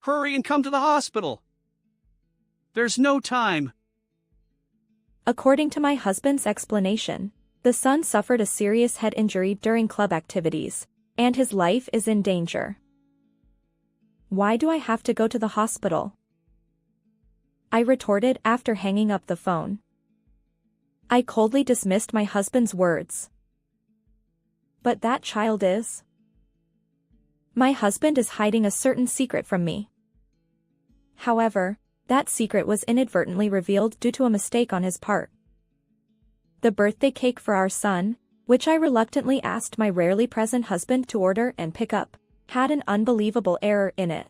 Hurry and come to the hospital. There's no time. According to my husband's explanation, the son suffered a serious head injury during club activities, and his life is in danger. Why do I have to go to the hospital? I retorted after hanging up the phone. I coldly dismissed my husband's words. But that child is. My husband is hiding a certain secret from me. However, that secret was inadvertently revealed due to a mistake on his part. The birthday cake for our son, which I reluctantly asked my rarely present husband to order and pick up, had an unbelievable error in it.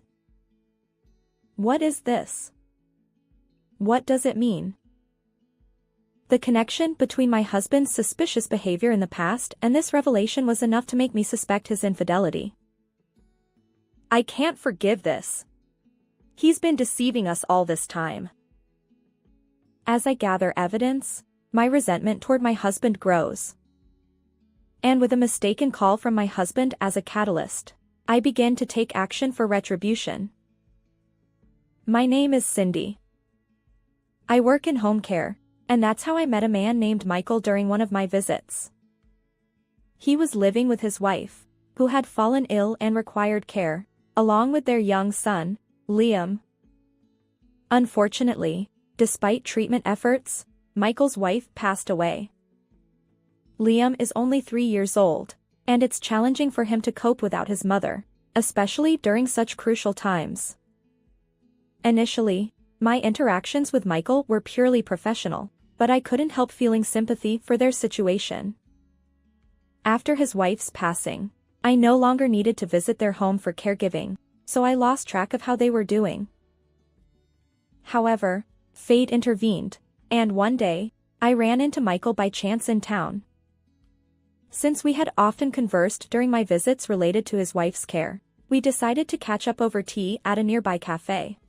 What is this? What does it mean? The connection between my husband's suspicious behavior in the past and this revelation was enough to make me suspect his infidelity. I can't forgive this. He's been deceiving us all this time. As I gather evidence, my resentment toward my husband grows. And with a mistaken call from my husband as a catalyst, I begin to take action for retribution. My name is Cindy. I work in home care, and that's how I met a man named Michael during one of my visits. He was living with his wife, who had fallen ill and required care, along with their young son, Liam. Unfortunately, despite treatment efforts, Michael's wife passed away. Liam is only 3 years old, and it's challenging for him to cope without his mother, especially during such crucial times. Initially, my interactions with Michael were purely professional, but I couldn't help feeling sympathy for their situation. After his wife's passing, I no longer needed to visit their home for caregiving, so I lost track of how they were doing. However, fate intervened, and one day, I ran into Michael by chance in town. Since we had often conversed during my visits related to his wife's care, we decided to catch up over tea at a nearby cafe.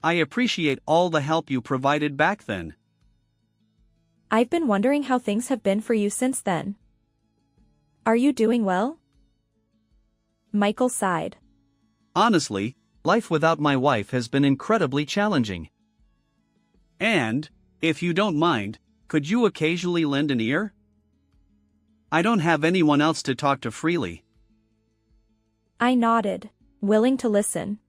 I appreciate all the help you provided back then. I've been wondering how things have been for you since then. Are you doing well? Michael sighed. Honestly, life without my wife has been incredibly challenging. And, if you don't mind, could you occasionally lend an ear? I don't have anyone else to talk to freely. I nodded, willing to listen.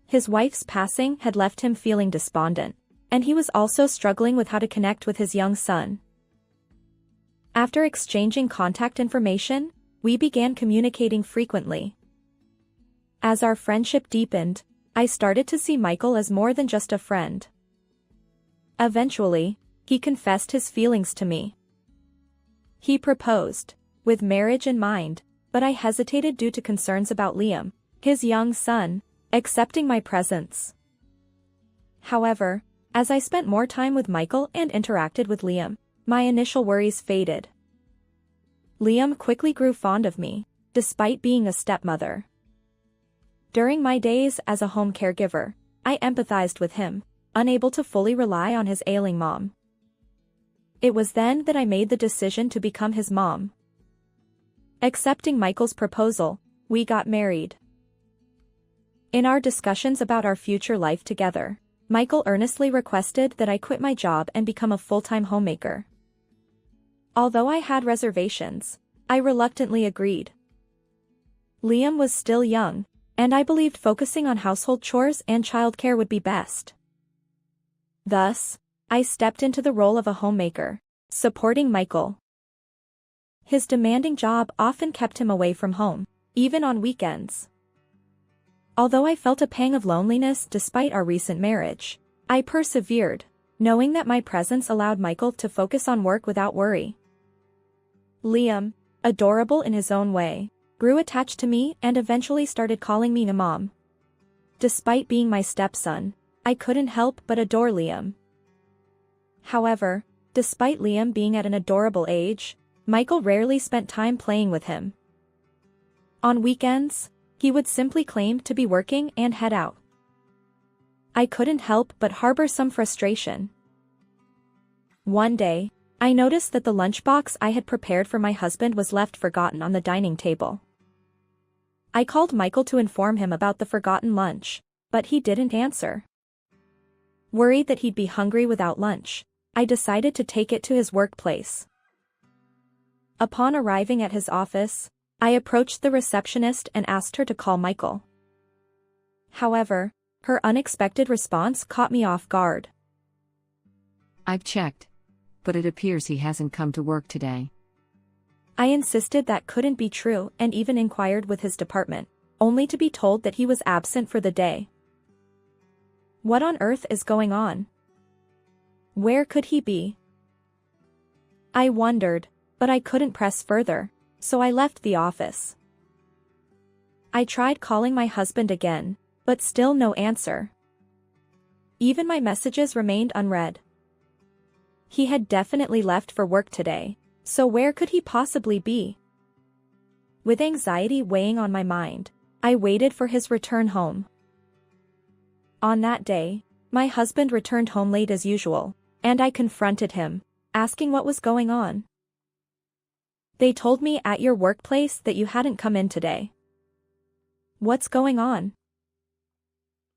His wife's passing had left him feeling despondent, and he was also struggling with how to connect with his young son. After exchanging contact information, we began communicating frequently. As our friendship deepened, I started to see Michael as more than just a friend. Eventually, he confessed his feelings to me. He proposed, with marriage in mind, but I hesitated due to concerns about Liam, his young son, accepting my presence. However, as I spent more time with Michael and interacted with Liam, my initial worries faded. Liam quickly grew fond of me, despite being a stepmother. During my days as a home caregiver, I empathized with him, unable to fully rely on his ailing mom. It was then that I made the decision to become his mom. Accepting Michael's proposal, we got married. In our discussions about our future life together, Michael earnestly requested that I quit my job and become a full-time homemaker. Although I had reservations, I reluctantly agreed. Liam was still young, and I believed focusing on household chores and childcare would be best. Thus, I stepped into the role of a homemaker, supporting Michael. His demanding job often kept him away from home, even on weekends. Although I felt a pang of loneliness despite our recent marriage, I persevered, knowing that my presence allowed Michael to focus on work without worry. Liam, adorable in his own way, grew attached to me and eventually started calling me Mom. Despite being my stepson, I couldn't help but adore Liam. However, despite Liam being at an adorable age, Michael rarely spent time playing with him. On weekends, he would simply claim to be working and head out. I couldn't help but harbor some frustration. One day, I noticed that the lunchbox I had prepared for my husband was left forgotten on the dining table. I called Michael to inform him about the forgotten lunch, but he didn't answer. Worried that he'd be hungry without lunch, I decided to take it to his workplace. Upon arriving at his office, I approached the receptionist and asked her to call Michael. However, her unexpected response caught me off guard. I've checked, but it appears he hasn't come to work today. I insisted that couldn't be true and even inquired with his department, only to be told that he was absent for the day. What on earth is going on? Where could he be? I wondered, but I couldn't press further, so I left the office. I tried calling my husband again, but still no answer. Even my messages remained unread. He had definitely left for work today, so where could he possibly be? With anxiety weighing on my mind, I waited for his return home. On that day, my husband returned home late as usual, and I confronted him, asking what was going on. They told me at your workplace that you hadn't come in today. What's going on?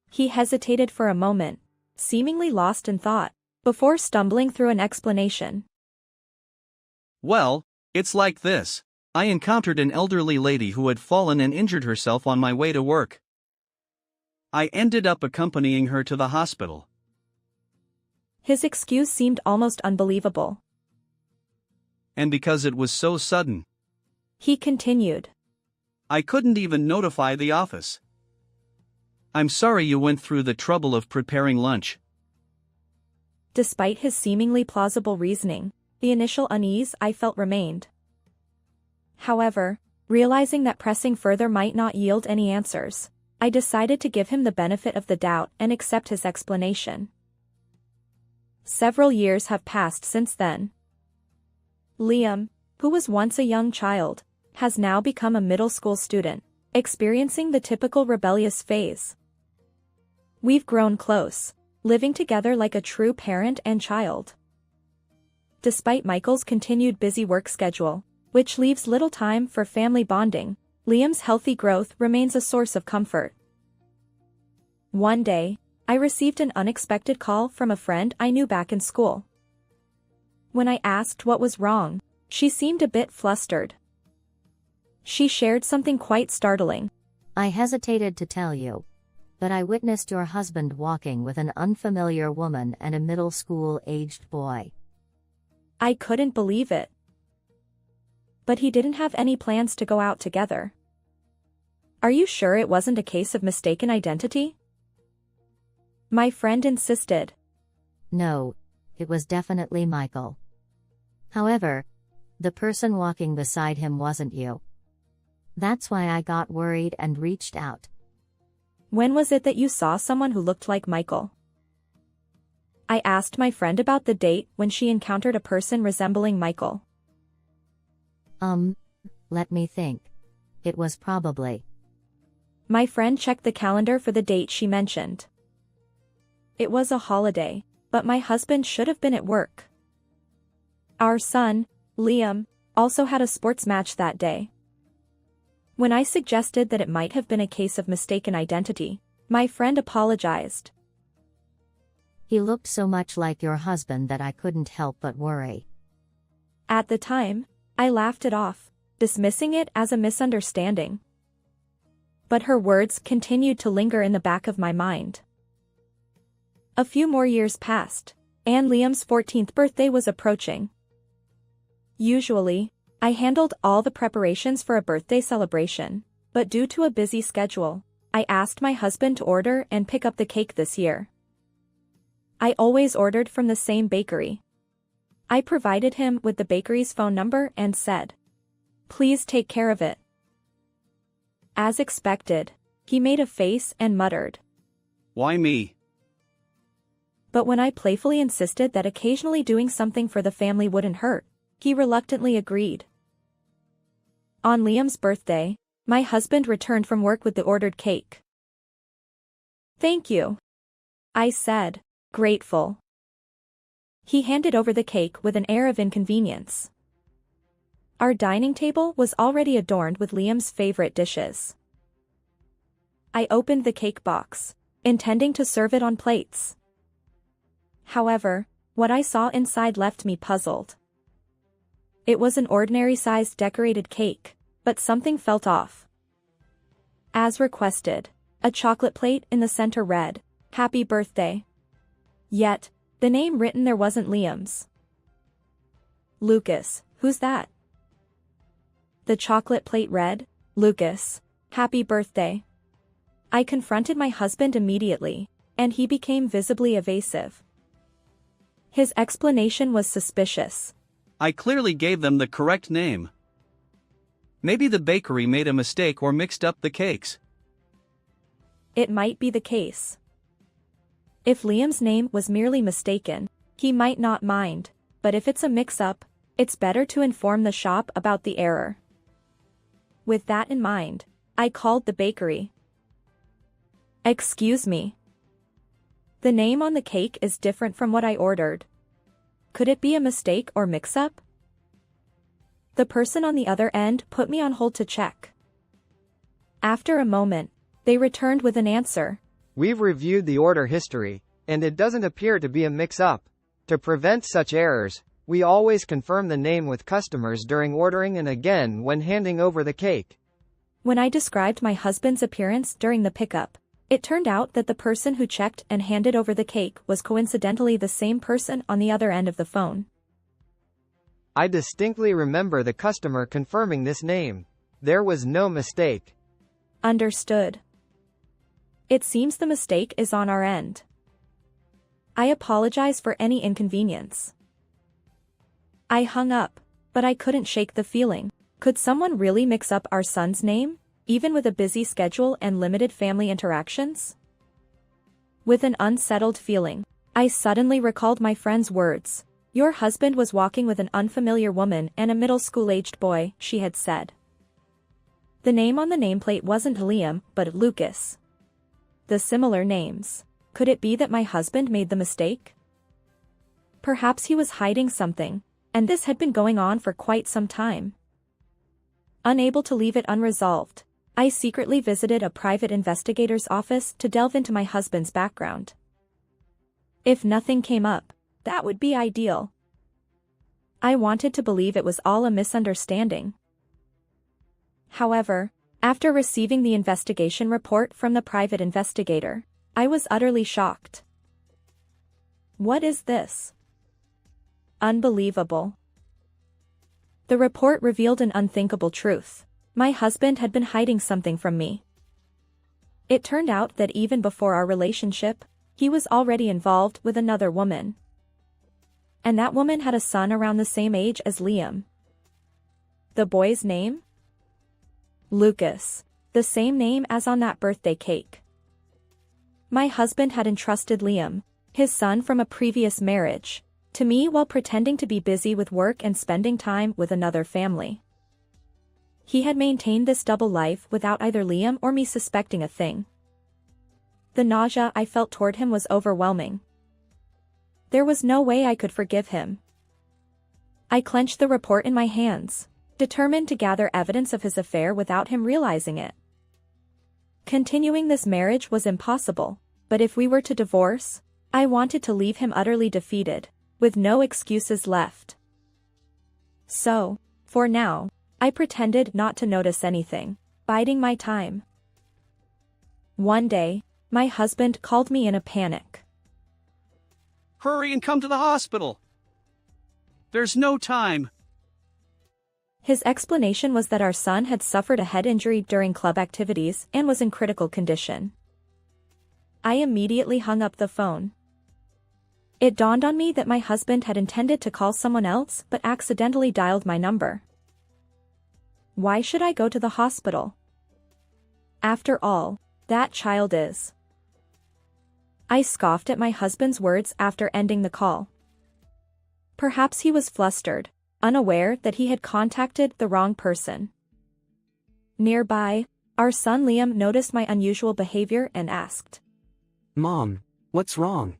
He hesitated for a moment, seemingly lost in thought, before stumbling through an explanation. Well, it's like this. I encountered an elderly lady who had fallen and injured herself on my way to work. I ended up accompanying her to the hospital. His excuse seemed almost unbelievable. And because it was so sudden, He continued. I couldn't even notify the office. I'm sorry you went through the trouble of preparing lunch. Despite his seemingly plausible reasoning, the initial unease I felt remained. However, realizing that pressing further might not yield any answers, I decided to give him the benefit of the doubt and accept his explanation. Several years have passed since then. Liam, who was once a young child, has now become a middle school student, experiencing the typical rebellious phase. We've grown close, living together like a true parent and child. Despite Michael's continued busy work schedule, which leaves little time for family bonding, Liam's healthy growth remains a source of comfort. One day, I received an unexpected call from a friend I knew back in school. When I asked what was wrong, she seemed a bit flustered. She shared something quite startling. I hesitated to tell you, but I witnessed your husband walking with an unfamiliar woman and a middle school-aged boy. I couldn't believe it. But he didn't have any plans to go out together. Are you sure it wasn't a case of mistaken identity? My friend insisted. No, it was definitely Michael. However, the person walking beside him wasn't you. That's why I got worried and reached out. When was it that you saw someone who looked like Michael? I asked my friend about the date when she encountered a person resembling Michael. Let me think. It was probably. My friend checked the calendar for the date she mentioned. It was a holiday, but my husband should have been at work. Our son, Liam, also had a sports match that day. When I suggested that it might have been a case of mistaken identity, my friend apologized. He looked so much like your husband that I couldn't help but worry. At the time, I laughed it off, dismissing it as a misunderstanding. But her words continued to linger in the back of my mind. A few more years passed, and Liam's 14th birthday was approaching. Usually, I handled all the preparations for a birthday celebration, but due to a busy schedule, I asked my husband to order and pick up the cake this year. I always ordered from the same bakery. I provided him with the bakery's phone number and said, "Please take care of it." As expected, he made a face and muttered, Why me? but when I playfully insisted that occasionally doing something for the family wouldn't hurt, he reluctantly agreed. On Liam's birthday, my husband returned from work with the ordered cake. "Thank you," I said, grateful. He handed over the cake with an air of inconvenience. Our dining table was already adorned with Liam's favorite dishes. I opened the cake box, intending to serve it on plates. However, what I saw inside left me puzzled. It was an ordinary-sized decorated cake, but something felt off. As requested, a chocolate plate in the center read, "Happy Birthday." Yet, the name written there wasn't Liam's. "Lucas, who's that?" The chocolate plate read, "Lucas, happy birthday." I confronted my husband immediately, and he became visibly evasive. His explanation was suspicious. I clearly gave them the correct name. Maybe the bakery made a mistake or mixed up the cakes. It might be the case. If Liam's name was merely mistaken, he might not mind, but if it's a mix-up, it's better to inform the shop about the error. With that in mind, I called the bakery. "Excuse me. The name on the cake is different from what I ordered. Could it be a mistake or mix-up?" The person on the other end put me on hold to check. After a moment, they returned with an answer. "We've reviewed the order history, and it doesn't appear to be a mix-up. To prevent such errors, we always confirm the name with customers during ordering and again when handing over the cake." When I described my husband's appearance during the pickup, it turned out that the person who checked and handed over the cake was coincidentally the same person on the other end of the phone. "I distinctly remember the customer confirming this name. There was no mistake." Understood. It seems the mistake is on our end. I apologize for any inconvenience. I hung up, but I couldn't shake the feeling. Could someone really mix up our son's name, even with a busy schedule and limited family interactions? With an unsettled feeling, I suddenly recalled my friend's words. "Your husband was walking with an unfamiliar woman and a middle school-aged boy," she had said. The name on the nameplate wasn't Liam, but Lucas. The similar names. Could it be that my husband made the mistake? Perhaps he was hiding something, and this had been going on for quite some time. Unable to leave it unresolved, I secretly visited a private investigator's office to delve into my husband's background. If nothing came up, that would be ideal. I wanted to believe it was all a misunderstanding. However, after receiving the investigation report from the private investigator, I was utterly shocked. What is this? Unbelievable. The report revealed an unthinkable truth. My husband had been hiding something from me. It turned out that even before our relationship, he was already involved with another woman. And that woman had a son around the same age as Liam. The boy's name? Lucas. The same name as on that birthday cake. My husband had entrusted Liam, his son from a previous marriage, to me while pretending to be busy with work and spending time with another family. He had maintained this double life without either Liam or me suspecting a thing. The nausea I felt toward him was overwhelming. There was no way I could forgive him. I clenched the report in my hands, determined to gather evidence of his affair without him realizing it. Continuing this marriage was impossible, but if we were to divorce, I wanted to leave him utterly defeated, with no excuses left. So, for now, I pretended not to notice anything, biding my time. One day, my husband called me in a panic. "Hurry and come to the hospital. There's no time." His explanation was that our son had suffered a head injury during club activities and was in critical condition. I immediately hung up the phone. It dawned on me that my husband had intended to call someone else but accidentally dialed my number. Why should I go to the hospital? After all, that child is. I scoffed at my husband's words after ending the call. Perhaps he was flustered, unaware that he had contacted the wrong person. Nearby, our son Liam noticed my unusual behavior and asked, "Mom, what's wrong?"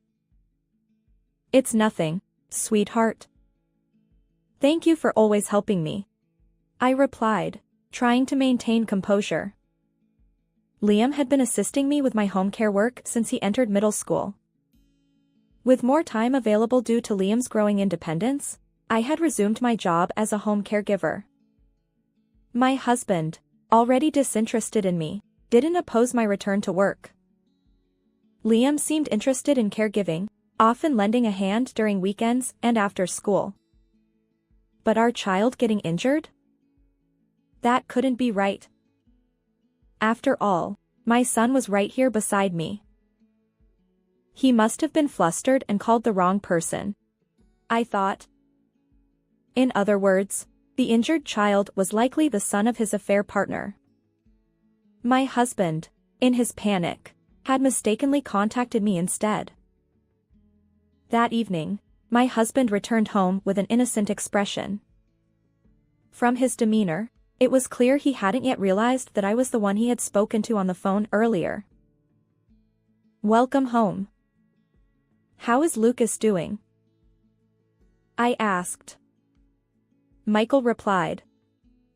"It's nothing, sweetheart. Thank you for always helping me," I replied, trying to maintain composure. Liam had been assisting me with my home care work since he entered middle school. With more time available due to Liam's growing independence, I had resumed my job as a home caregiver. My husband, already disinterested in me, didn't oppose my return to work. Liam seemed interested in caregiving, often lending a hand during weekends and after school. But our child getting injured? That couldn't be right. After all, my son was right here beside me. He must have been flustered and called the wrong person, I thought. In other words, the injured child was likely the son of his affair partner. My husband, in his panic, had mistakenly contacted me instead. That evening, my husband returned home with an innocent expression. From his demeanor, it was clear he hadn't yet realized that I was the one he had spoken to on the phone earlier. "Welcome home. How is Lucas doing?" I asked. Michael replied,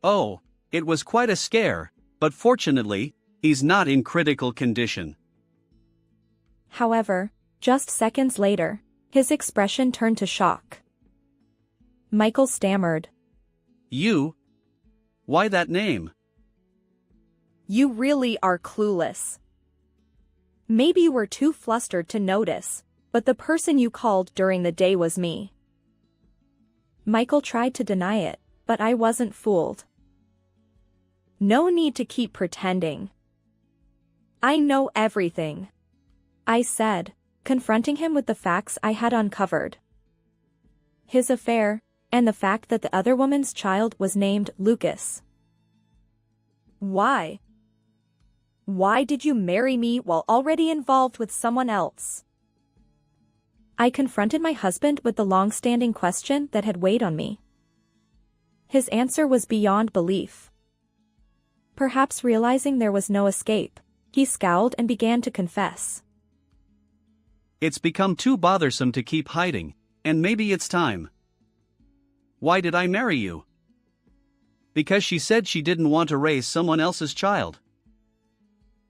"Oh, it was quite a scare, but fortunately, he's not in critical condition." However, just seconds later, his expression turned to shock. Michael stammered, "You? Why that name?" "You really are clueless. Maybe you were too flustered to notice, but the person you called during the day was me." Michael tried to deny it, but I wasn't fooled. "No need to keep pretending. I know everything," I said, confronting him with the facts I had uncovered. His affair, and the fact that the other woman's child was named Lucas. "Why? Why did you marry me while already involved with someone else?" I confronted my husband with the long-standing question that had weighed on me. His answer was beyond belief. Perhaps realizing there was no escape, he scowled and began to confess. "It's become too bothersome to keep hiding, and maybe it's time." "Why did I marry you?" "Because she said she didn't want to raise someone else's child.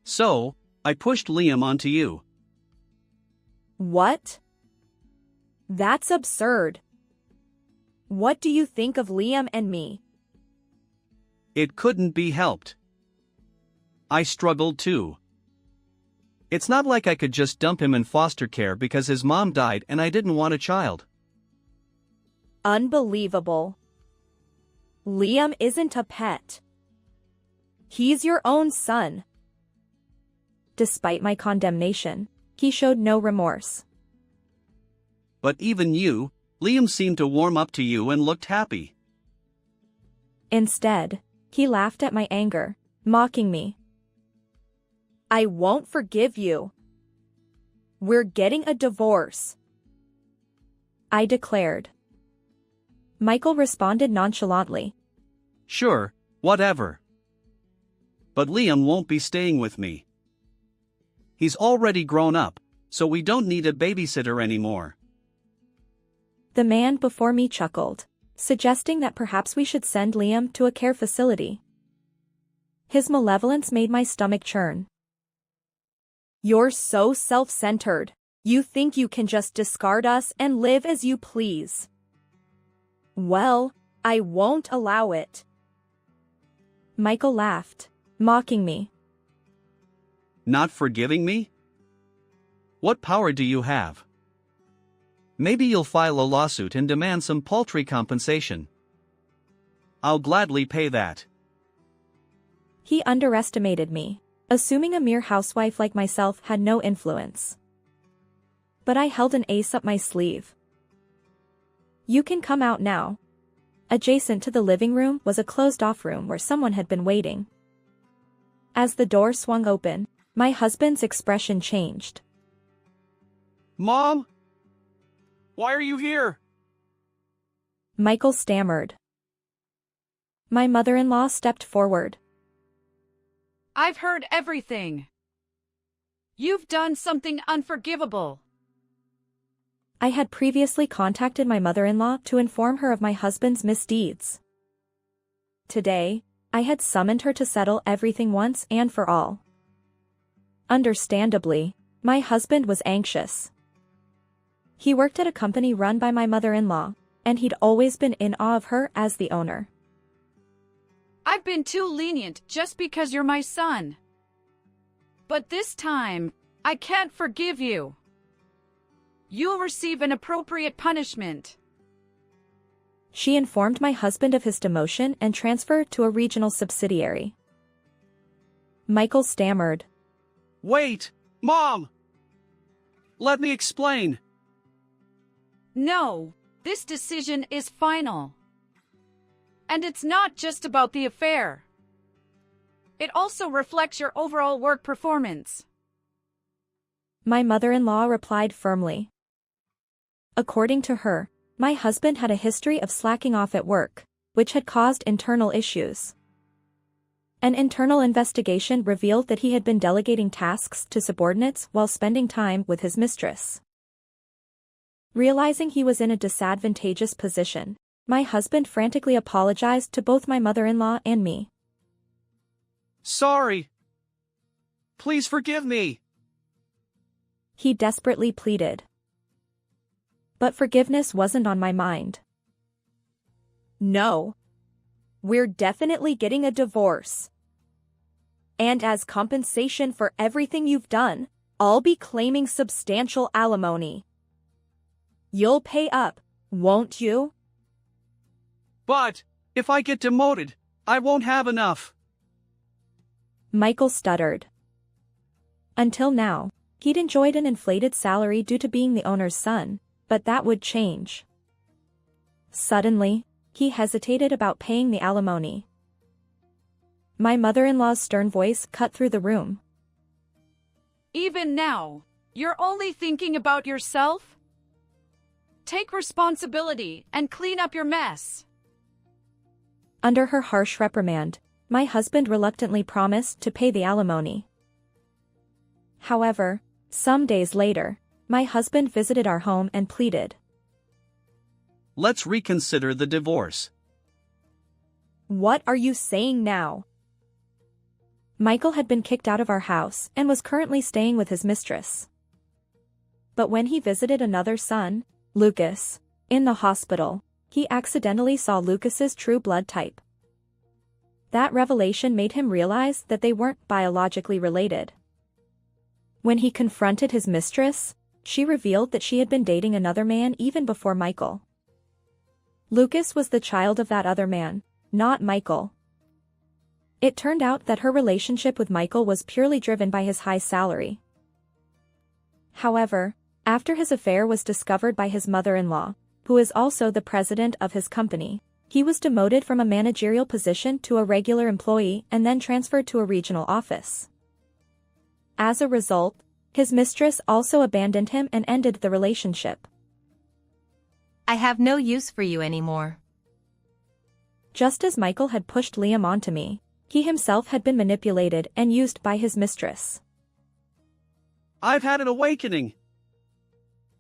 So, I pushed Liam onto you." "What? That's absurd. What do you think of Liam and me?" "It couldn't be helped. I struggled too. It's not like I could just dump him in foster care because his mom died and I didn't want a child." Unbelievable. Liam isn't a pet. He's your own son. Despite my condemnation, he showed no remorse. "But even you, Liam seemed to warm up to you and looked happy." Instead, he laughed at my anger, mocking me. "I won't forgive you. We're getting a divorce," I declared. Michael responded nonchalantly. "Sure, whatever. But Liam won't be staying with me. He's already grown up, so we don't need a babysitter anymore." The man before me chuckled, suggesting that perhaps we should send Liam to a care facility. His malevolence made my stomach churn. "You're so self-centered. You think you can just discard us and live as you please. Well, I won't allow it." Michael laughed, mocking me. "Not forgiving me? What power do you have? Maybe you'll file a lawsuit and demand some paltry compensation. I'll gladly pay that." He underestimated me, assuming a mere housewife like myself had no influence. But I held an ace up my sleeve. "You can come out now." Adjacent to the living room was a closed-off room where someone had been waiting. As the door swung open, my husband's expression changed. "Mom? Why are you here?" Michael stammered. My mother-in-law stepped forward. "I've heard everything. You've done something unforgivable." I had previously contacted my mother-in-law to inform her of my husband's misdeeds. Today, I had summoned her to settle everything once and for all. Understandably, my husband was anxious. He worked at a company run by my mother-in-law, and he'd always been in awe of her as the owner. I've been too lenient just because you're my son. But this time, I can't forgive you. You'll receive an appropriate punishment. She informed my husband of his demotion and transfer to a regional subsidiary. Michael stammered. Wait, Mom! Let me explain. No, this decision is final. And it's not just about the affair. It also reflects your overall work performance. My mother-in-law replied firmly. According to her, my husband had a history of slacking off at work, which had caused internal issues. An internal investigation revealed that he had been delegating tasks to subordinates while spending time with his mistress. Realizing he was in a disadvantageous position, my husband frantically apologized to both my mother-in-law and me. Sorry. Please forgive me. He desperately pleaded. But forgiveness wasn't on my mind. No. We're definitely getting a divorce. And as compensation for everything you've done, I'll be claiming substantial alimony. You'll pay up, won't you? But, if I get demoted, I won't have enough. Michael stuttered. Until now, he'd enjoyed an inflated salary due to being the owner's son, but that would change. Suddenly, he hesitated about paying the alimony. My mother-in-law's stern voice cut through the room. Even now, you're only thinking about yourself? Take responsibility and clean up your mess. Under her harsh reprimand, my husband reluctantly promised to pay the alimony. However, some days later, my husband visited our home and pleaded. Let's reconsider the divorce. What are you saying now? Michael had been kicked out of our house and was currently staying with his mistress. But when he visited another son, Lucas, in the hospital, he accidentally saw Lucas's true blood type. That revelation made him realize that they weren't biologically related. When he confronted his mistress, she revealed that she had been dating another man even before Michael. Lucas was the child of that other man, not Michael. It turned out that her relationship with Michael was purely driven by his high salary. However, after his affair was discovered by his mother-in-law, who is also the president of his company, he was demoted from a managerial position to a regular employee and then transferred to a regional office. As a result, his mistress also abandoned him and ended the relationship. I have no use for you anymore. Just as Michael had pushed Liam onto me, he himself had been manipulated and used by his mistress. I've had an awakening.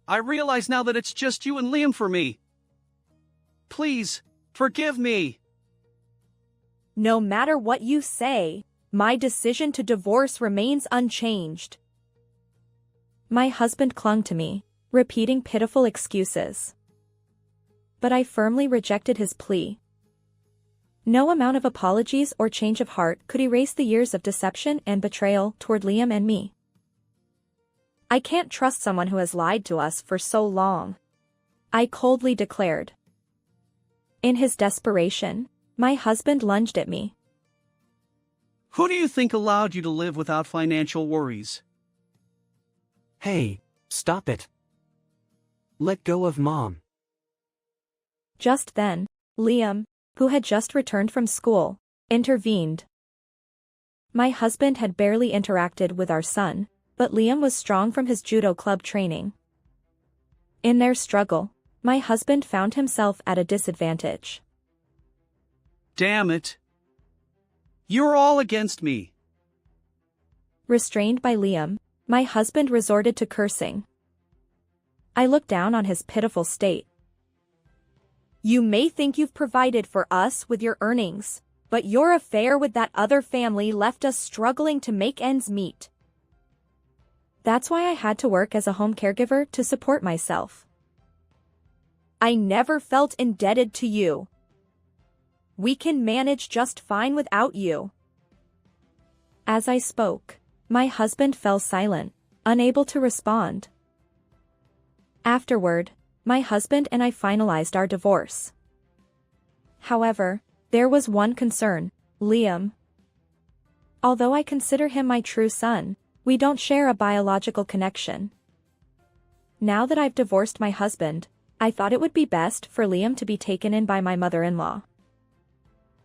I realize now that it's just you and Liam for me. Please, forgive me. No matter what you say, my decision to divorce remains unchanged. My husband clung to me, repeating pitiful excuses. But I firmly rejected his plea. No amount of apologies or change of heart could erase the years of deception and betrayal toward Liam and me. I can't trust someone who has lied to us for so long, I coldly declared. In his desperation, my husband lunged at me. Who do you think allowed you to live without financial worries? Hey, stop it. Let go of Mom. Just then, Liam, who had just returned from school, intervened. My husband had barely interacted with our son, but Liam was strong from his judo club training. In their struggle, my husband found himself at a disadvantage. Damn it. You're all against me. Restrained by Liam, my husband resorted to cursing. I looked down on his pitiful state. You may think you've provided for us with your earnings, but your affair with that other family left us struggling to make ends meet. That's why I had to work as a home caregiver to support myself. I never felt indebted to you. We can manage just fine without you. As I spoke, my husband fell silent, unable to respond. Afterward, my husband and I finalized our divorce. However, there was one concern, Liam. Although I consider him my true son, we don't share a biological connection. Now that I've divorced my husband, I thought it would be best for Liam to be taken in by my mother-in-law.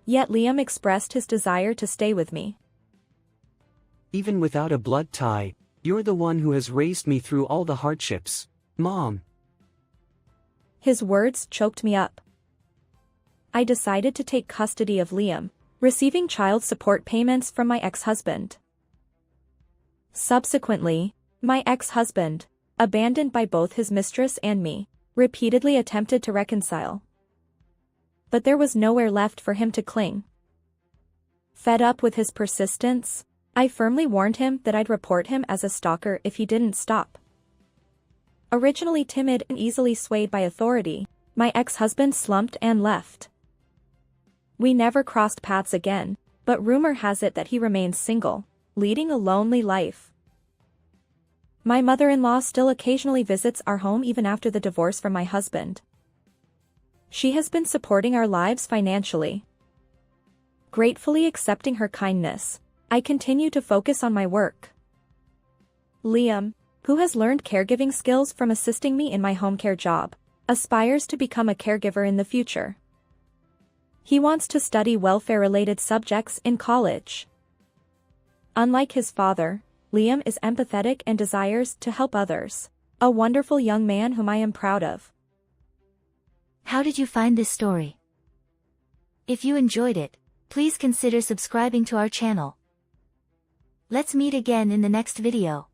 Yet Liam expressed his desire to stay with me. Even without a blood tie, you're the one who has raised me through all the hardships, Mom. His words choked me up. I decided to take custody of Liam, receiving child support payments from my ex-husband. Subsequently, my ex-husband, abandoned by both his mistress and me, repeatedly attempted to reconcile. But there was nowhere left for him to cling. Fed up with his persistence, I firmly warned him that I'd report him as a stalker if he didn't stop. Originally timid and easily swayed by authority, my ex-husband slumped and left. We never crossed paths again, but rumor has it that he remains single, leading a lonely life. My mother-in-law still occasionally visits our home even after the divorce from my husband. She has been supporting our lives financially. Gratefully accepting her kindness, I continue to focus on my work. Liam, who has learned caregiving skills from assisting me in my home care job, aspires to become a caregiver in the future. He wants to study welfare-related subjects in college. Unlike his father, Liam is empathetic and desires to help others, a wonderful young man whom I am proud of. How did you find this story? If you enjoyed it, please consider subscribing to our channel. Let's meet again in the next video.